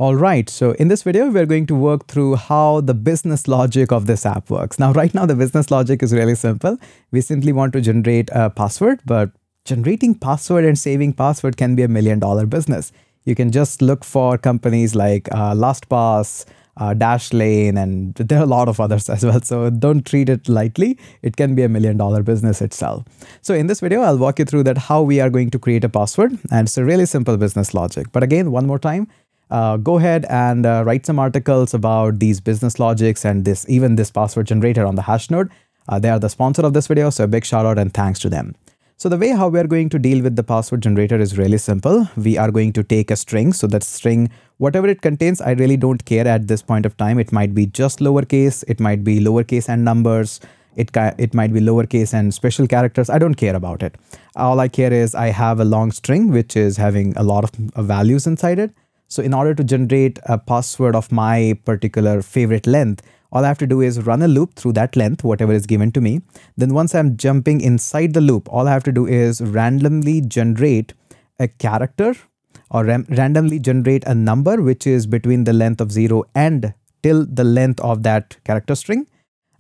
All right, so in this video, we're going to work through how the business logic of this app works. Now, right now, the business logic is really simple. We simply want to generate a password, but generating password and saving password can be $1 million business. You can just look for companies like LastPass, Dashlane, and there are a lot of others as well. So don't treat it lightly. It can be $1 million business itself. So in this video, I'll walk you through that how we are going to create a password. And it's a really simple business logic. But again, one more time, go ahead and write some articles about these business logics and even this password generator on the Hashnode. They are the sponsor of this video, so a big shout out and thanks to them. So the way how we are going to deal with the password generator is really simple. We are going to take a string. So that string, whatever it contains, I really don't care at this point of time. It might be just lowercase, it might be lowercase and numbers, it might be lowercase and special characters. I don't care about it. All I care is I have a long string which is having a lot of values inside it. So in order to generate a password of my particular favorite length, all I have to do is run a loop through that length, whatever is given to me. Then once I'm jumping inside the loop, all I have to do is randomly generate a character or randomly generate a number which is between the length of 0 and till the length of that character string,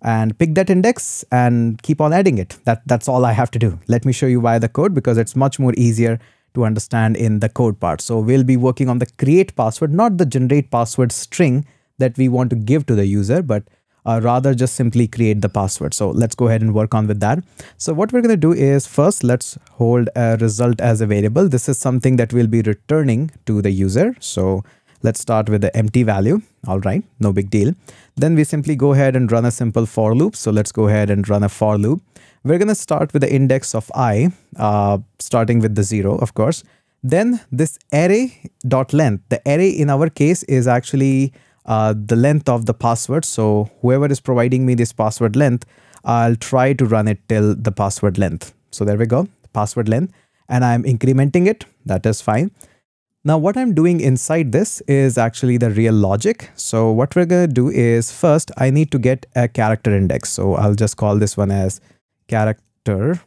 and pick that index and keep on adding it. That's all I have to do. Let me show you via the code because it's much more easier to understand in the code part. So we'll be working on the create password, not the generate password string that we want to give to the user, but rather just simply create the password. So let's go ahead and work on with that. So what we're going to do is first, let's hold a result as a variable. This is something that we'll be returning to the user. So let's start with the empty value. All right, no big deal. Then we simply go ahead and run a simple for loop. So let's go ahead and run a for loop. We're going to start with the index of I, starting with the 0, of course. Then this array.length, the array in our case is actually the length of the password. So whoever is providing me this password length, I'll try to run it till the password length. So there we go, password length, and I'm incrementing it. That is fine. Now what I'm doing inside this is actually the real logic. So what we're going to do is first, I need to get a character index. So I'll just call this one as character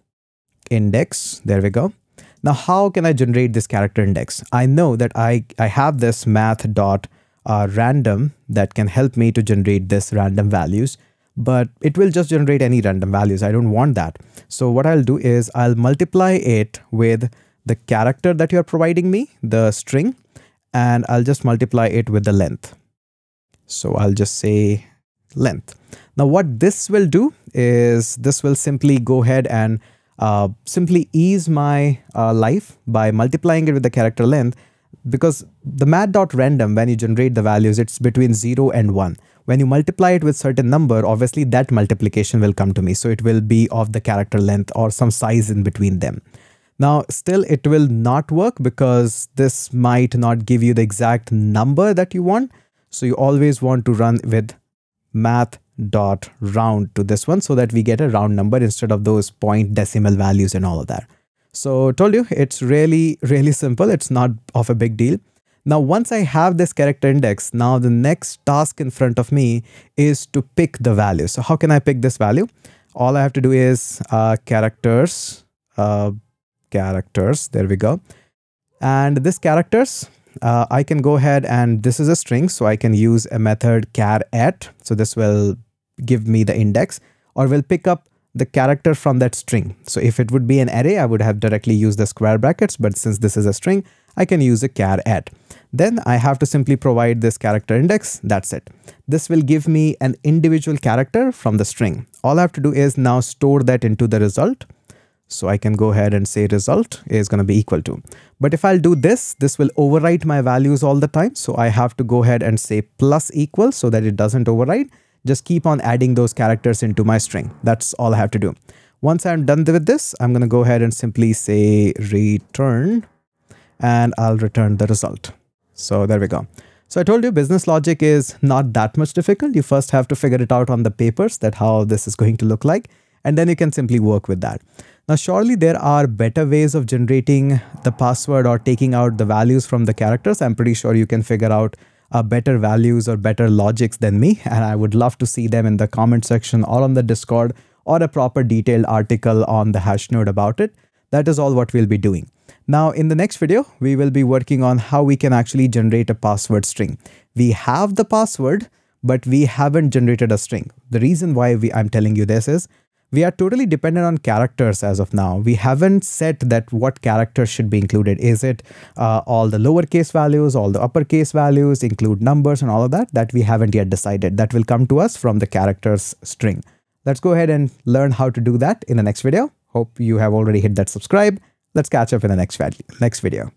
index. There we go. Now, how can I generate this character index? I know that I have this math.random that can help me to generate this random values, but it will just generate any random values. I don't want that. So what I'll do is I'll multiply it with the character that you're providing me, the string, and I'll just multiply it with the length. So I'll just say length. Now what this will do is this will simply go ahead and simply ease my life by multiplying it with the character length, because the math.random, when you generate the values, it's between 0 and 1. When you multiply it with certain number, obviously that multiplication will come to me. So it will be of the character length or some size in between them. Now, still it will not work because this might not give you the exact number that you want. So you always want to run with math.round to this one so that we get a round number instead of those point decimal values and all of that. So told you, it's really, really simple. It's not of a big deal. Now, once I have this character index, now the next task in front of me is to pick the value. So how can I pick this value? All I have to do is characters, there we go. And this characters, I can go ahead and this is a string. So I can use a method char at. So this will give me the index or will pick up the character from that string. So if it would be an array, I would have directly used the square brackets, but since this is a string, I can use a char at. Then I have to simply provide this character index. That's it. This will give me an individual character from the string. All I have to do is now store that into the result. So I can go ahead and say result is going to be equal to. But if I'll do this, this will overwrite my values all the time. So I have to go ahead and say plus equal so that it doesn't overwrite. Just keep on adding those characters into my string. That's all I have to do. Once I'm done with this, I'm going to go ahead and simply say return, and I'll return the result. So there we go. So I told you business logic is not that much difficult. You first have to figure it out on the papers that how this is going to look like, and then you can simply work with that. Now, surely there are better ways of generating the password or taking out the values from the characters. I'm pretty sure you can figure out better values or better logics than me, and I would love to see them in the comment section or on the Discord or a proper detailed article on the Hashnode about it. That is all what we'll be doing. Now, in the next video, we will be working on how we can actually generate a password string. We have the password, but we haven't generated a string. The reason why I'm telling you this is we are totally dependent on characters as of now. We haven't set that what characters should be included. Is it all the lowercase values, all the uppercase values, include numbers and all of that? That we haven't yet decided. That will come to us from the characters string. Let's go ahead and learn how to do that in the next video. Hope you have already hit that subscribe. Let's catch up in the next video.